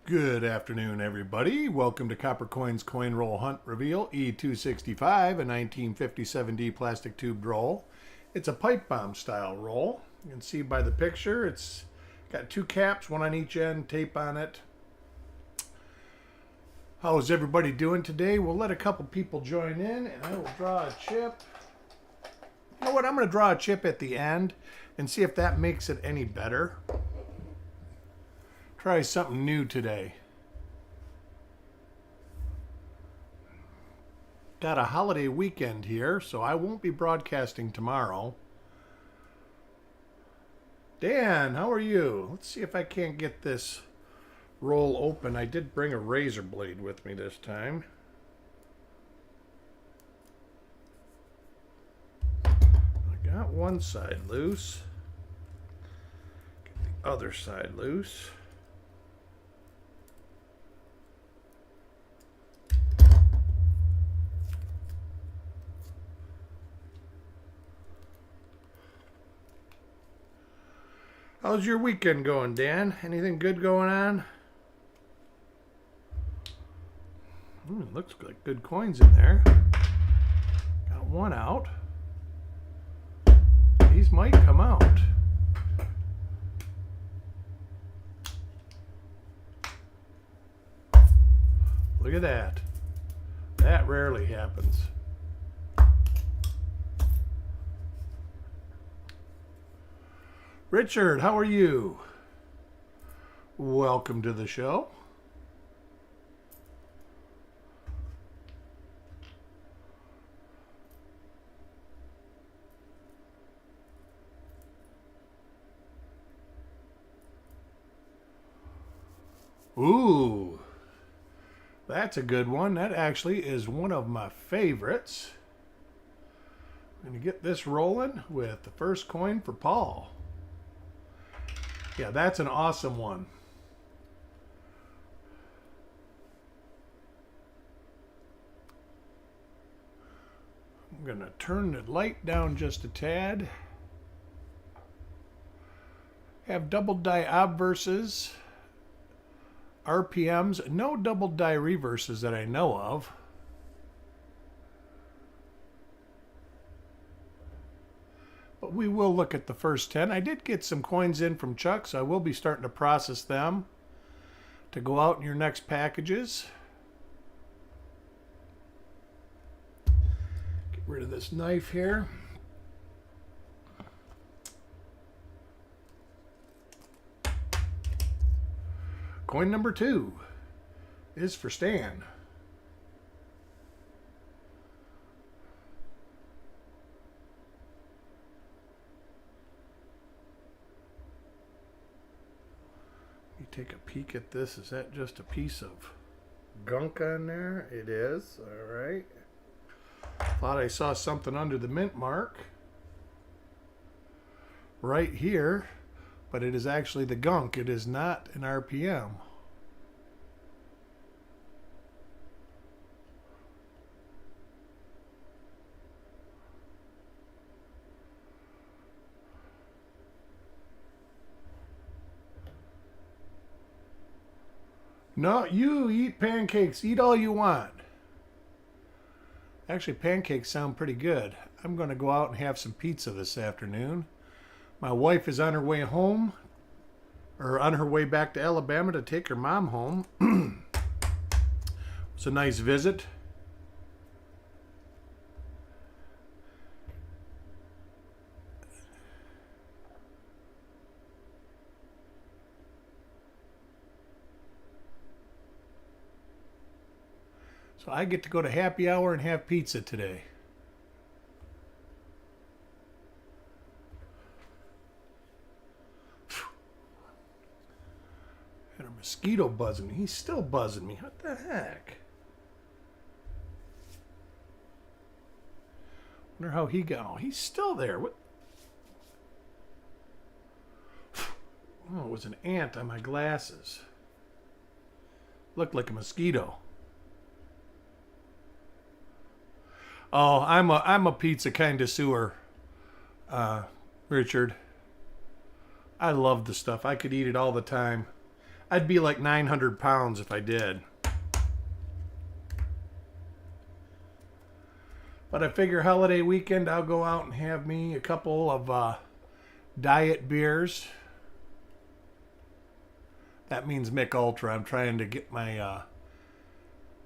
Good afternoon, everybody. Welcome to Copper Coins Coin Roll Hunt Reveal E265, a 1957D plastic tube roll. It's a pipe bomb style roll. You can see by the picture, it's got two caps, one on each end, tape on it. How is everybody doing today? We'll let a couple people join in, and I will draw a chip. You know what? I'm going to draw a chip at the end and see if that makes it any better. Try something new today. Got a holiday weekend here, so I won't be broadcasting tomorrow. Dan, how are you? Let's see if I can't get this roll open. I did bring a razor blade with me this time. I got one side loose. Get the other side loose. How's your weekend going, Dan? Anything good going on? Looks like good coins in there. Got one out. These might come out. Look at that. That rarely happens. Richard, how are you? Welcome to the show. Ooh, that's a good one. That actually is one of my favorites. I'm going to get this rolling with the first coin for Paul. Yeah, that's an awesome one. I'm going to turn the light down just a tad. Have double die obverses, RPMs, no double die reverses that I know of. But we will look at the first 10. I did get some coins in from Chuck, so I will be starting to process them to go out in your next packages. Get rid of this knife here. Coin number 2 is for Stan. Take a peek at this. Is that just a piece of gunk on there? It is. All right. Thought I saw something under the mint mark right here, but it is actually the gunk. It is not an RPM. No, you eat pancakes. Eat all you want. Actually, pancakes sound pretty good. I'm going to go out and have some pizza this afternoon. My wife is on her way home, or on her way back to Alabama to take her mom home. It's a nice visit. So I get to go to happy hour and have pizza today. Had a mosquito buzzing me. He's still buzzing me. What the heck? Wonder how he got. Oh, he's still there. What? Oh, it was an ant on my glasses. Looked like a mosquito. Oh, I'm a pizza connoisseur, Richard. I love the stuff. I could eat it all the time. I'd be like 900 pounds if I did. But I figure holiday weekend I'll go out and have me a couple of diet beers. That means Mick Ultra. I'm trying to get my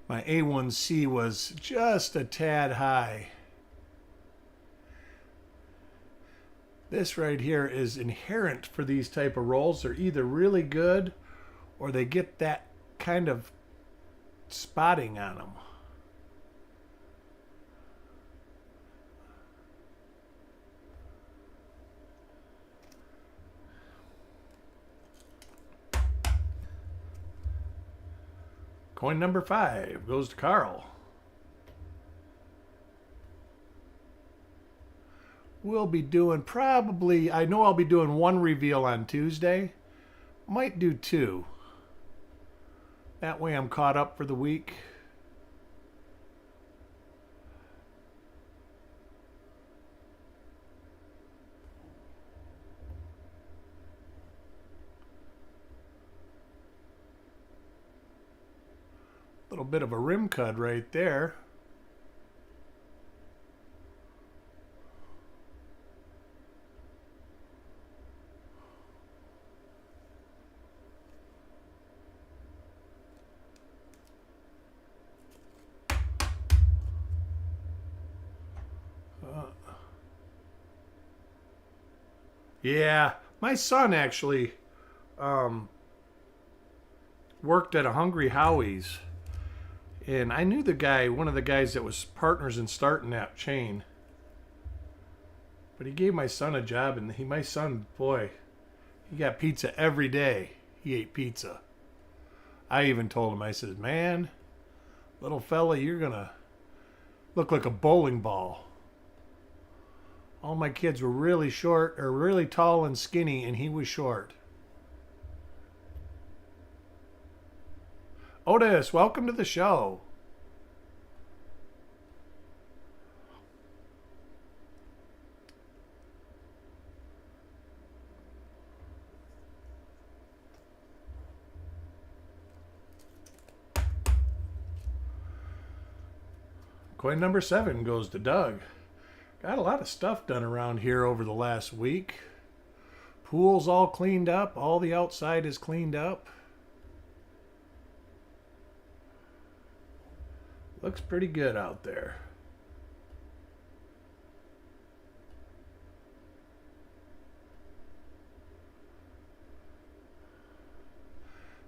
my A1C was just a tad high. This right here is inherent for these type of rolls. They're either really good or they get that kind of spotting on them. Coin number 5 goes to Carl. We'll be doing probably, I know I'll be doing one reveal on Tuesday. Might do 2. That way I'm caught up for the week. Little bit of a rim cut right there. Yeah, my son actually worked at a Hungry Howie's. And I knew the guy, one of the guys that was partners in starting that chain. But he gave my son a job, and my son, boy, he got pizza every day. He ate pizza. I even told him, I said, man, little fella, you're going to look like a bowling ball. All my kids were really short, or really tall and skinny, and he was short. Otis, welcome to the show. Coin number 7 goes to Doug. Got a lot of stuff done around here over the last week. Pool's all cleaned up. All the outside is cleaned up. Looks pretty good out there.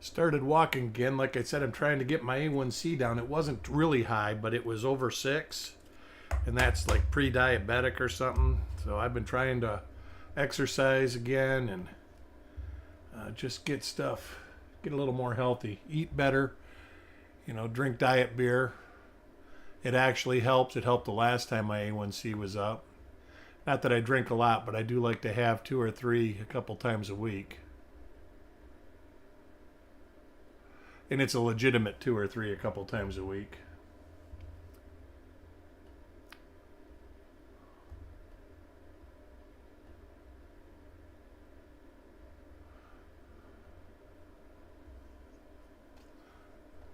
Started walking again. Like I said, I'm trying to get my A1C down. It wasn't really high, but it was over 6. And that's like pre-diabetic or something. So I've been trying to exercise again and just get a little more healthy. Eat better, drink diet beer. It actually helps. It helped the last time my A1C was up. Not that I drink a lot, but I do like to have 2 or 3 a couple times a week. And it's a legitimate 2 or 3 a couple times a week.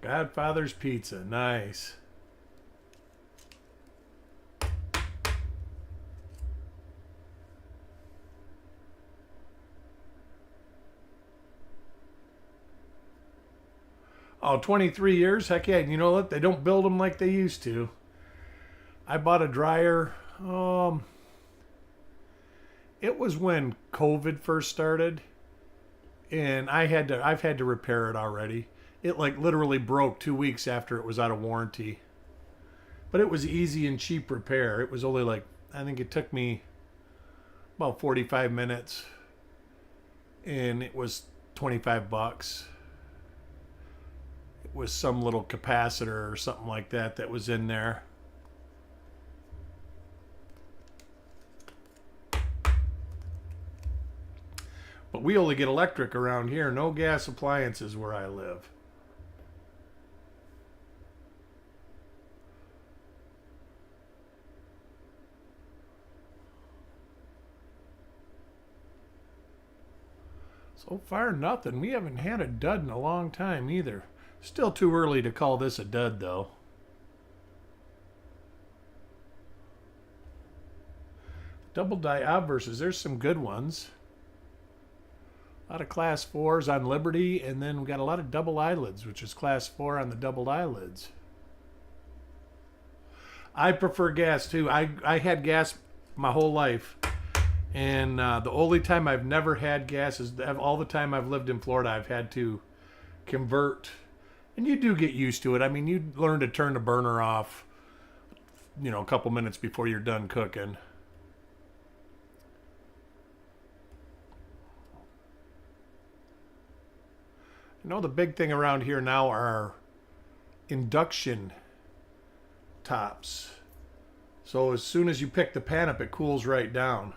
Godfather's Pizza, nice. Oh, 23 years? Heck yeah. You know what? They don't build them like they used to. I bought a dryer. It was when COVID first started. And I've had to repair it already. It like literally broke 2 weeks after it was out of warranty. But it was easy and cheap repair. It was only like, I think it took me about 45 minutes. And it was $25. It was some little capacitor or something like that was in there. But we only get electric around here. No gas appliances where I live. So far, nothing. We haven't had a dud in a long time either. Still too early to call this a dud, though. Double die obverses. There's some good ones. A lot of class 4s on Liberty, and then we got a lot of double eyelids, which is class 4 on the double eyelids. I prefer gas too. I had gas my whole life, and the only time I've never had gas is all the time I've lived in Florida. I've had to convert, and you do get used to it. I mean, you learn to turn the burner off, you know, a couple minutes before you're done cooking. You know, the big thing around here now are induction tops. So as soon as you pick the pan up, it cools right down.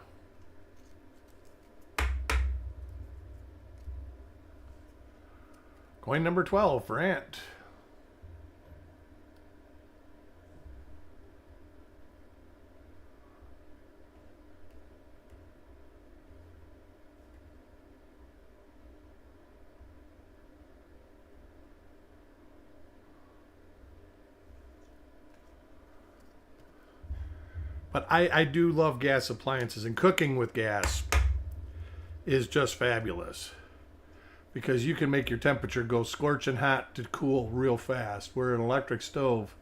Coin number 12 for Ant. But I do love gas appliances, and cooking with gas is just fabulous because you can make your temperature go scorching hot to cool real fast. Where an electric stove,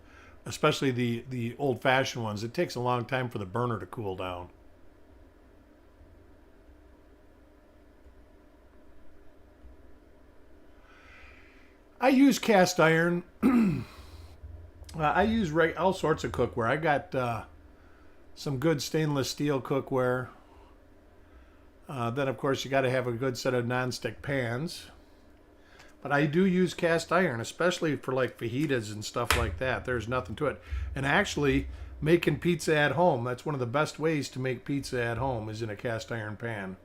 especially the old-fashioned ones, it takes a long time for the burner to cool down. I use cast iron. I use all sorts of cookware. I got some good stainless steel cookware. Then, of course, you got to have a good set of nonstick pans. But I do use cast iron, especially for like fajitas and stuff like that. There's nothing to it. And actually, making pizza at home, that's one of the best ways to make pizza at home, is in a cast iron pan.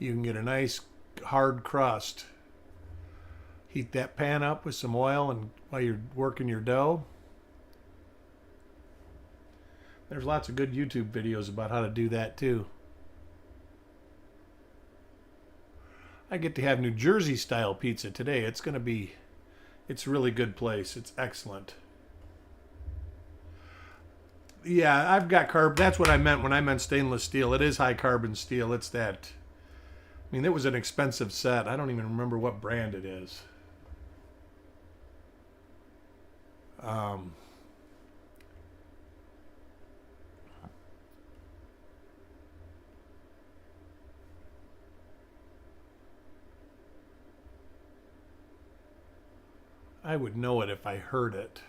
You can get a nice hard crust. Heat that pan up with some oil and while you're working your dough. There's lots of good YouTube videos about how to do that too. I get to have New Jersey style pizza today. It's a really good place. It's excellent. Yeah, I've got carb. That's what I meant when I meant stainless steel. It is high carbon steel. It's that. I mean, it was an expensive set. I don't even remember what brand it is. I would know it if I heard it.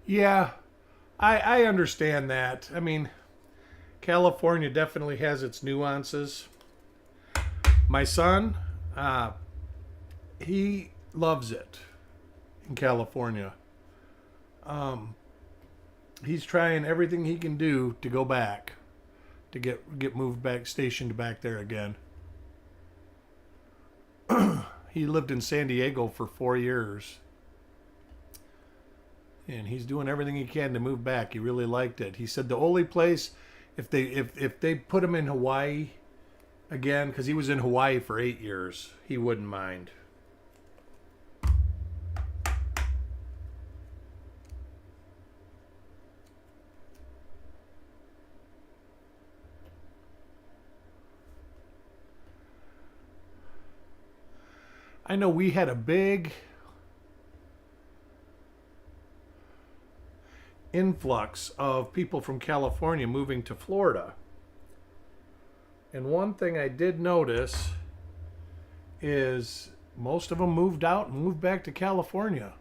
Yeah, I understand that. I mean, California definitely has its nuances. My son, he loves it in California. He's trying everything he can do to go back, to get moved back, stationed back there again. He lived in San Diego for 4 years. And he's doing everything he can to move back. He really liked it. He said the only place, if they put him in Hawaii again, because he was in Hawaii for 8 years, he wouldn't mind. I know we had a big influx of people from California moving to Florida. And one thing I did notice is most of them moved out and moved back to California.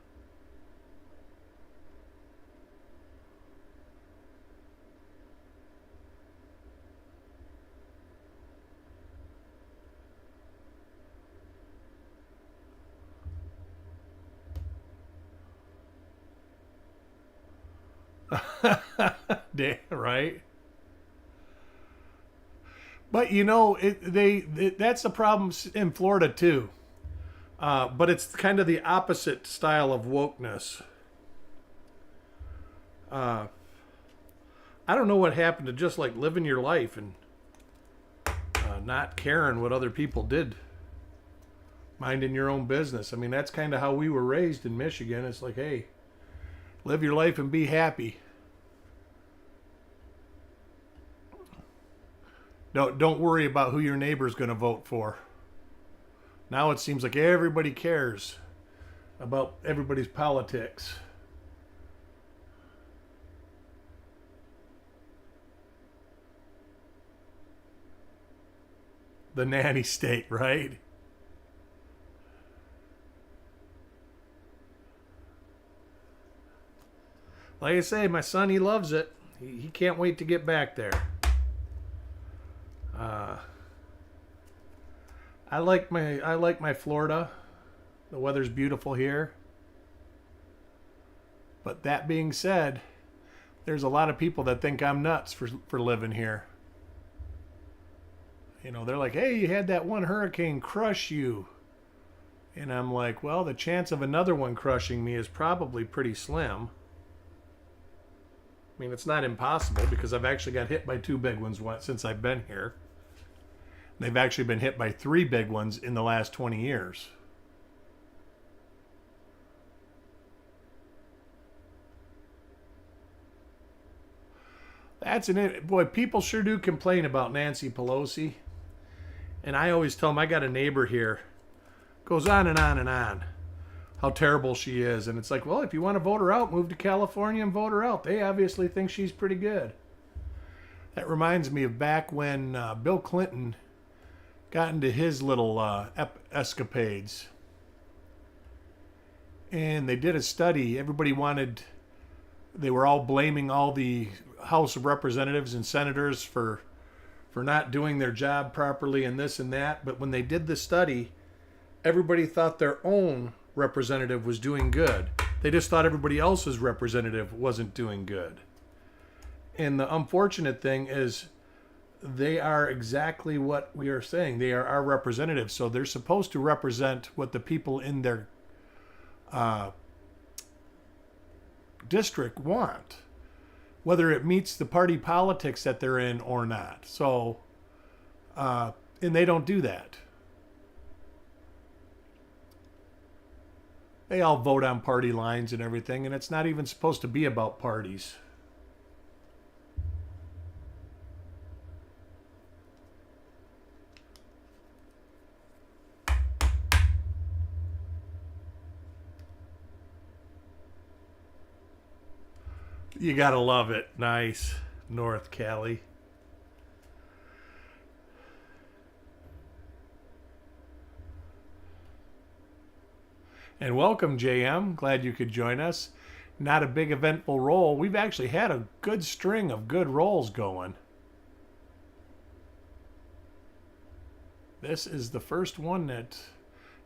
right? But that's the problem in Florida too. But it's kind of the opposite style of wokeness. I don't know what happened to just like living your life and not caring what other people did, minding your own business. I mean, that's kind of how we were raised in Michigan. It's like, hey, live your life and be happy. Don't worry about who your neighbor's going to vote for. Now it seems like everybody cares about everybody's politics. The nanny state, right? Like I say, my son, he loves it. He can't wait to get back there. I like my Florida. The weather's beautiful here. But that being said, there's a lot of people that think I'm nuts for living here. They're like, hey, you had that one hurricane crush you. And I'm like, well, the chance of another one crushing me is probably pretty slim. I mean, it's not impossible because I've actually got hit by 2 big ones since I've been here. They've actually been hit by 3 big ones in the last 20 years. Boy, people sure do complain about Nancy Pelosi. And I always tell them, I got a neighbor here. Goes on and on and on. How terrible she is. And it's like, well, if you want to vote her out, move to California and vote her out. They obviously think she's pretty good. That reminds me of back when Bill Clinton got into his little escapades. And they did a study. They were all blaming all the House of Representatives and senators for not doing their job properly and this and that. But when they did the study, everybody thought their own representative was doing good. They just thought everybody else's representative wasn't doing good. And the unfortunate thing is they are exactly what we are saying. They are our representatives. So they're supposed to represent what the people in their district want, whether it meets the party politics that they're in or not. So, and they don't do that. They all vote on party lines and everything, and it's not even supposed to be about parties. You gotta love it. Nice. North Cali. And welcome, JM. Glad you could join us. Not a big eventful roll. We've actually had a good string of good rolls going. This is the first one that...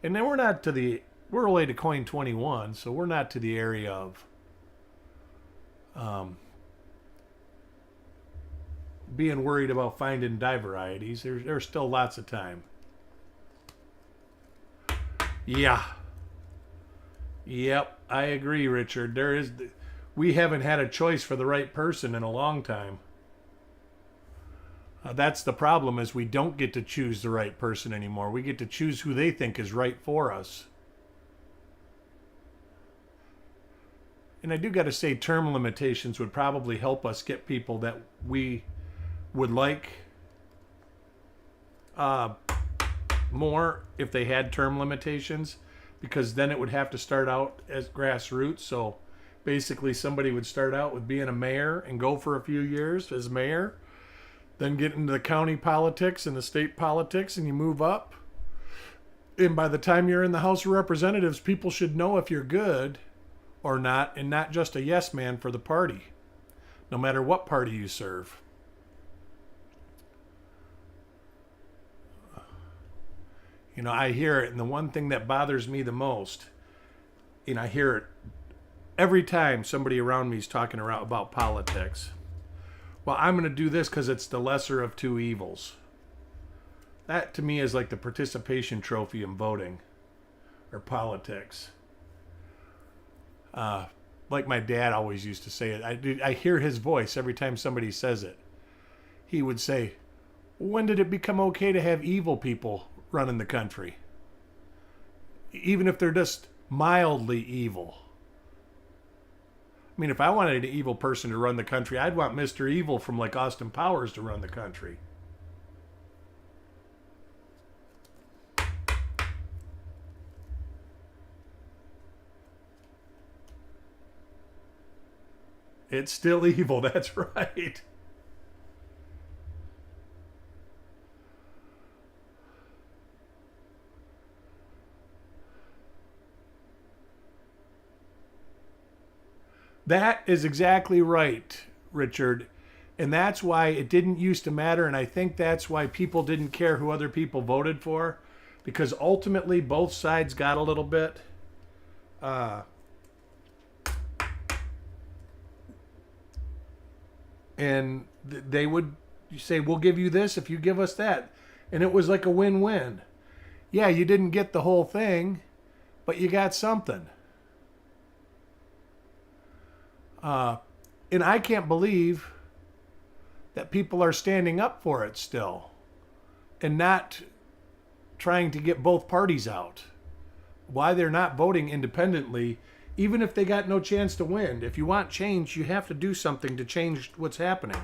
And then we're only to coin 21, so we're not to the area of being worried about finding die varieties. There's still lots of time. Yeah. Yep, I agree, Richard. We haven't had a choice for the right person in a long time. That's the problem, is we don't get to choose the right person anymore. We get to choose who they think is right for us. And I do got to say, term limitations would probably help us get people that we would like more if they had term limitations, because then it would have to start out as grassroots. So basically somebody would start out with being a mayor and go for a few years as mayor, then get into the county politics and the state politics, and you move up. And by the time you're in the House of Representatives, people should know if you're good or not, and not just a yes man for the party, no matter what party you serve. I hear it, and the one thing that bothers me the most, I hear it every time somebody around me is talking about politics. well, I'm going to do this because it's the lesser of two evils. That to me is like the participation trophy in voting or politics. Like my dad always used to say it. I hear his voice every time somebody says it. He would say, when did it become okay to have evil people running the country? Even if they're just mildly evil. I mean, if I wanted an evil person to run the country, I'd want Mr. Evil from like Austin Powers to run the country. It's still evil, that's right. That is exactly right, Richard. And that's why it didn't used to matter. And I think that's why people didn't care who other people voted for. Because ultimately, both sides got a little bit. And they would say, we'll give you this if you give us that. And it was like a win-win. Yeah, you didn't get the whole thing, but you got something. And I can't believe that people are standing up for it still and not trying to get both parties out. Why they're not voting independently, even if they got no chance to win. If you want change, you have to do something to change what's happening.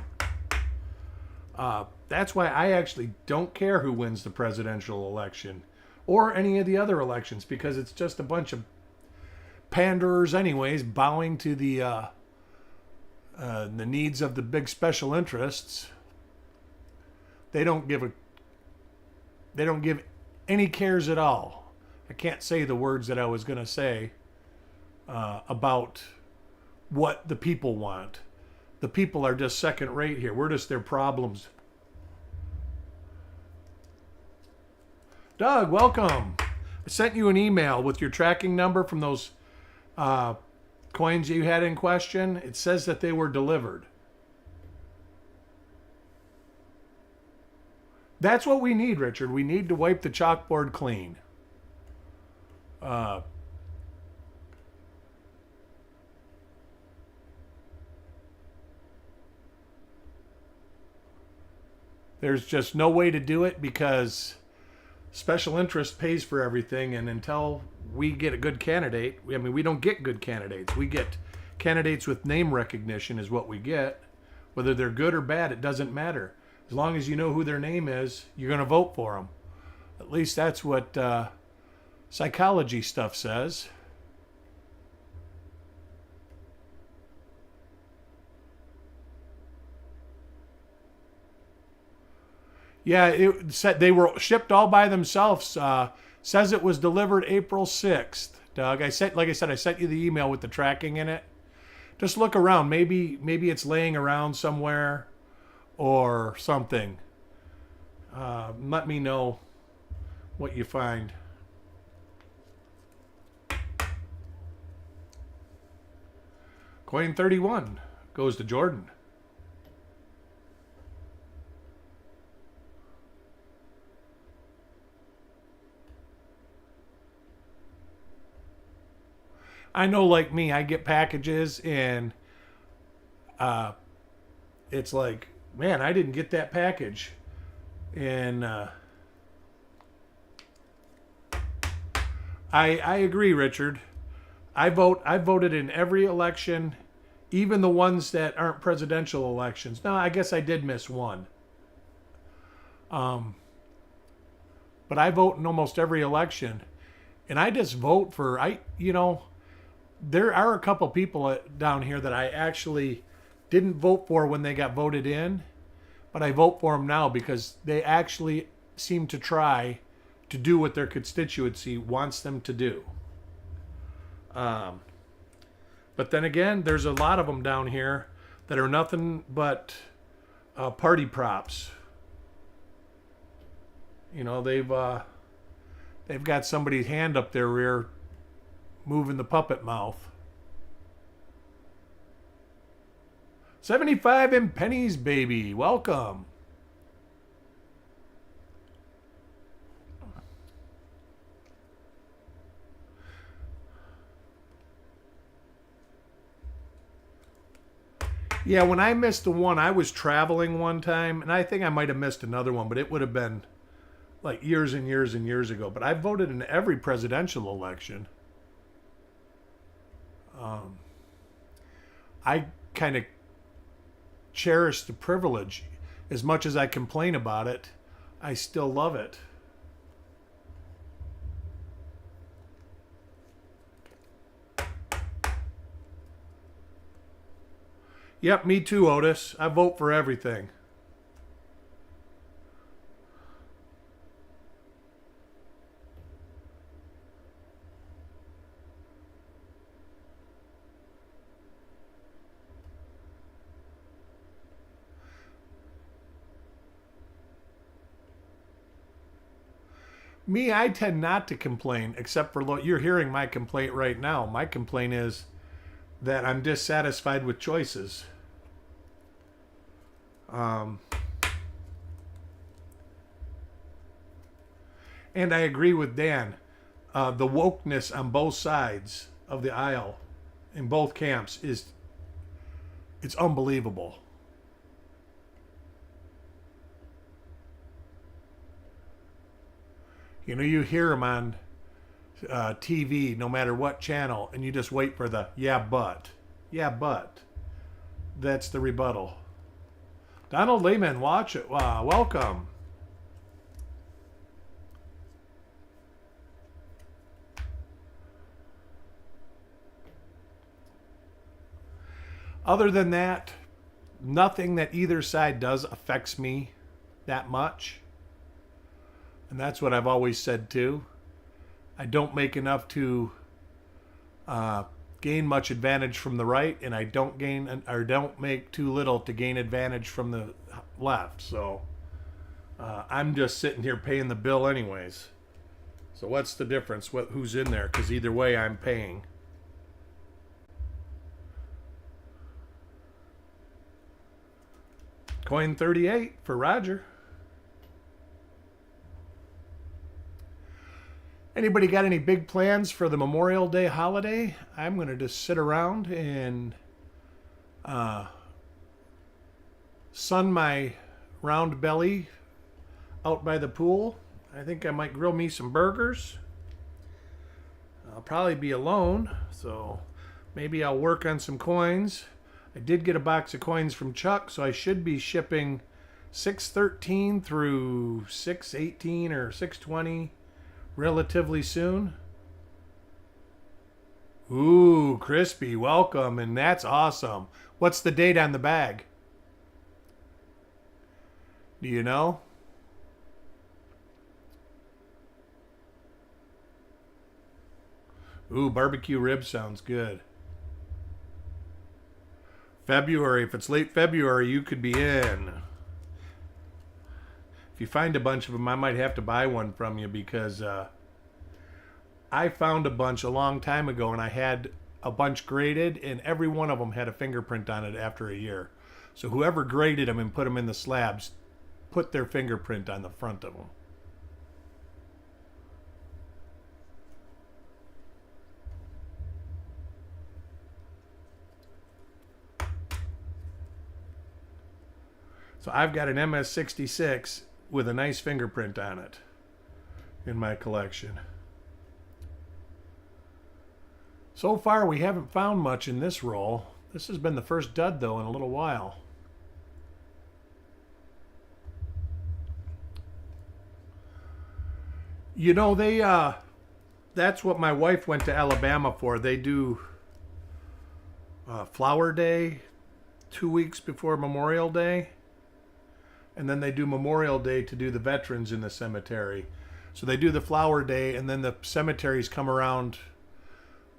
That's why I actually don't care who wins the presidential election or any of the other elections, because it's just a bunch of panderers anyways, bowing to the needs of the big special interests. They don't give any cares at all. I can't say the words that I was going to say about what the people want. The people are just second rate here. We're just their problems. Doug, welcome. I sent you an email with your tracking number from those coins you had in question. It says that they were delivered. That's what we need, Richard. We need to wipe the chalkboard clean. There's just no way to do it because special interest pays for everything, and until we get a good candidate, we don't get good candidates. We get candidates with name recognition is what we get. Whether they're good or bad, it doesn't matter. As long as you know who their name is, you're going to vote for them. At least that's what psychology stuff says. Yeah, it said they were shipped all by themselves. Says it was delivered April 6th. Doug, I sent you the email with the tracking in it. Just look around. Maybe it's laying around somewhere or something. Let me know what you find. Coin 31 goes to Jordan. I know, like me, I get packages and it's like, man, I didn't get that package. And I agree, Richard. I voted in every election, even the ones that aren't presidential elections. No, I guess I did miss one. But I vote in almost every election. And I just vote for, there are a couple people down here that I actually didn't vote for when they got voted in, but I vote for them now because they actually seem to try to do what their constituency wants them to do. But then again, there's a lot of them down here that are nothing but party props. They've got somebody's hand up their rear moving the puppet mouth. 75 in pennies, baby. Welcome. Yeah, when I missed the one, I was traveling one time, and I think I might have missed another one, but it would have been like years and years and years ago. But I voted in every presidential election. I kind of cherish the privilege. As much as I complain about it, I still love it. Yep, me too, Otis. I vote for everything. Me, I tend not to complain, except for you're hearing my complaint right now. My complaint is that I'm dissatisfied with choices. And I agree with Dan. The wokeness on both sides of the aisle, in both camps, it's unbelievable. You know, you hear them on TV, no matter what channel, and you just wait for the yeah, but. Yeah, but. That's the rebuttal. Donald Lehman, watch it. Welcome. Other than that, nothing that either side does affects me that much. And that's what I've always said too. I don't make enough to gain much advantage from the right, and I don't make too little to gain advantage from the left. So I'm just sitting here paying the bill anyways. So what's the difference? Who's in there? Because either way, I'm paying. Coin 38 for Roger. Anybody got any big plans for the Memorial Day holiday? I'm going to just sit around and sun my round belly out by the pool. I think I might grill me some burgers. I'll probably be alone, so maybe I'll work on some coins. I did get a box of coins from Chuck, so I should be shipping 613 through 618 or 620 relatively soon. Ooh, crispy, welcome, and that's awesome. What's the date on the bag? Do you know? Ooh, barbecue rib sounds good. February, if it's late February, you could be in. If you find a bunch of them, I might have to buy one from you because I found a bunch a long time ago and I had a bunch graded and every one of them had a fingerprint on it after a year. So whoever graded them and put them in the slabs put their fingerprint on the front of them. So I've got an MS-66 with a nice fingerprint on it in my collection. So far, we haven't found much in this roll. This has been the first dud, though, in a little while. You know, that's what my wife went to Alabama for. They do Flower Day 2 weeks before Memorial Day. And then they do Memorial Day to do the veterans in the cemetery. So they do the Flower Day, and then the cemeteries come around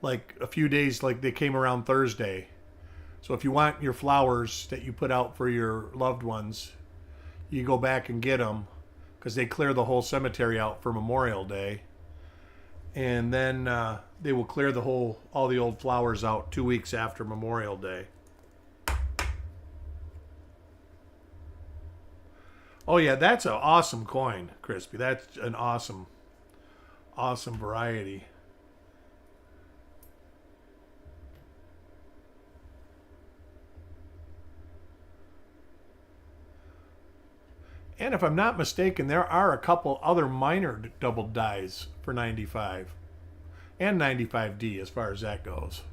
like a few days, like they came around Thursday. So if you want your flowers that you put out for your loved ones, you go back and get them because they clear the whole cemetery out for Memorial Day. And then they will clear all the old flowers out 2 weeks after Memorial Day. Oh yeah, that's an awesome coin, Crispy. That's an awesome, awesome variety. And if I'm not mistaken, there are a couple other minor double dies for 95 and 95D as far as that goes.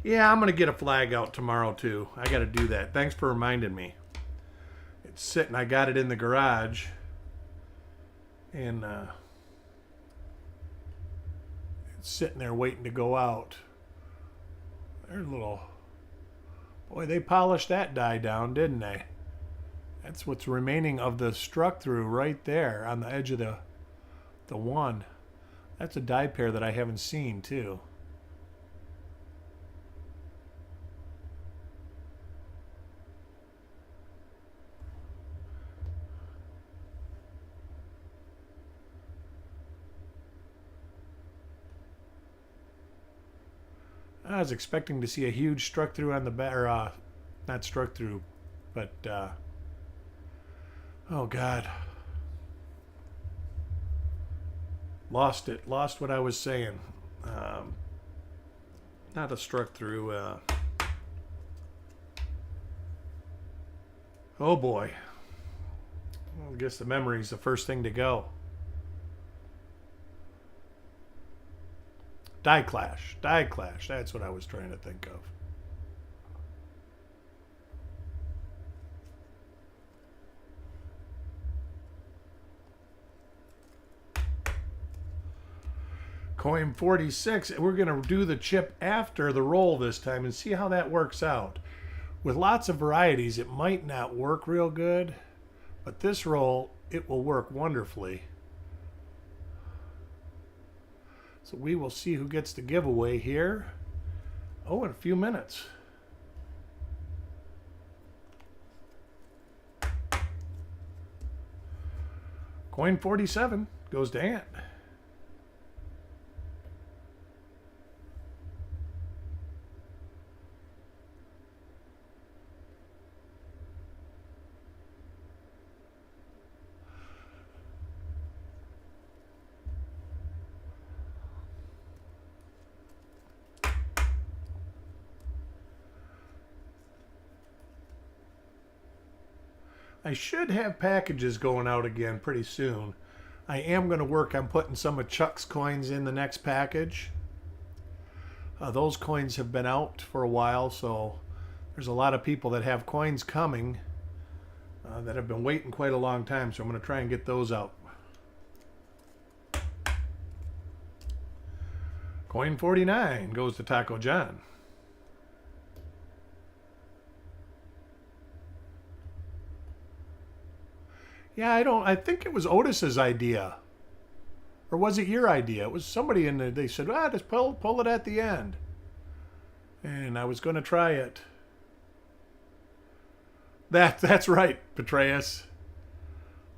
Yeah, I'm going to get a flag out tomorrow too. I got to do that. Thanks for reminding me. It's sitting, I got it in the garage. And it's sitting there waiting to go out. There's a little... Boy, they polished that die down, didn't they? That's what's remaining of the struck through right there on the edge of the one. That's a die pair that I haven't seen too. I was expecting to see a huge struck through on the back, or not struck through, but oh God, lost it. Lost what I was saying. Not a struck through. Oh boy. Well, I guess the memory's the first thing to go. Die Clash. Die Clash. That's what I was trying to think of. Coin 46. We're going to do the chip after the roll this time and see how that works out. With lots of varieties, it might not work real good, but this roll, it will work wonderfully. So we will see who gets the giveaway here. Oh, in a few minutes. Coin 47 goes to Ant. I should have packages going out again pretty soon. I am going to work on putting some of Chuck's coins in the next package. Those coins have been out for a while, so there's a lot of people that have coins coming that have been waiting quite a long time, so I'm going to try and get those out. Coin 49 goes to Taco John. Yeah, I think it was Otis's idea. Or was it your idea? It was somebody in there. They said, just pull it at the end. And I was going to try it. That's right, Petraeus.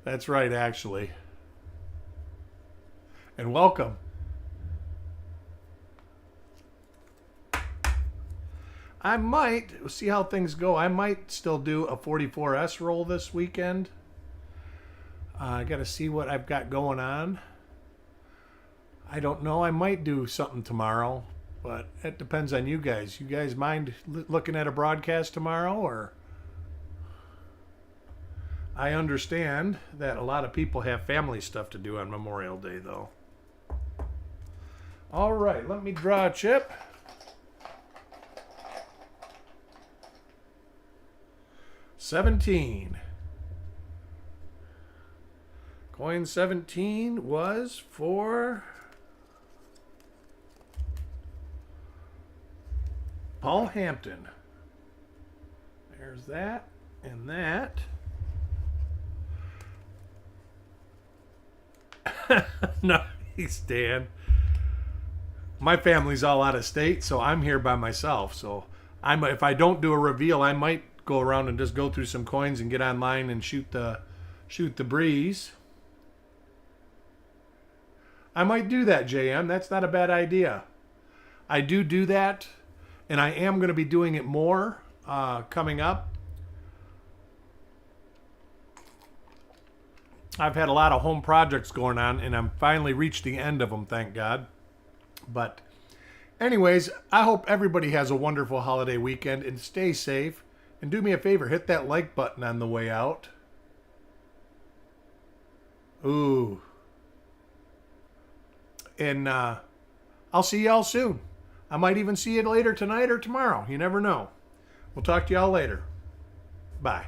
That's right, actually. And welcome. I might, see how things go. I might still do a 44S roll this weekend. I got to see what I've got going on. I don't know. I might do something tomorrow, but it depends on you guys. You guys mind looking at a broadcast tomorrow, or? I understand that a lot of people have family stuff to do on Memorial Day, though. All right, let me draw a chip. $17. Coin 17 was for Paul Hampton. There's that and that. Nice, Dan. My family's all out of state, so I'm here by myself. So if I don't do a reveal, I might go around and just go through some coins and get online and shoot the breeze. I might do that, JM. That's not a bad idea. I do that, and I am going to be doing it more coming up. I've had a lot of home projects going on, and I'm finally reached the end of them, thank God. But anyways, I hope everybody has a wonderful holiday weekend and stay safe. And do me a favor, hit that like button on the way out. Ooh. And I'll see y'all soon. I might even see you later tonight or tomorrow. You never know. We'll talk to y'all later. Bye.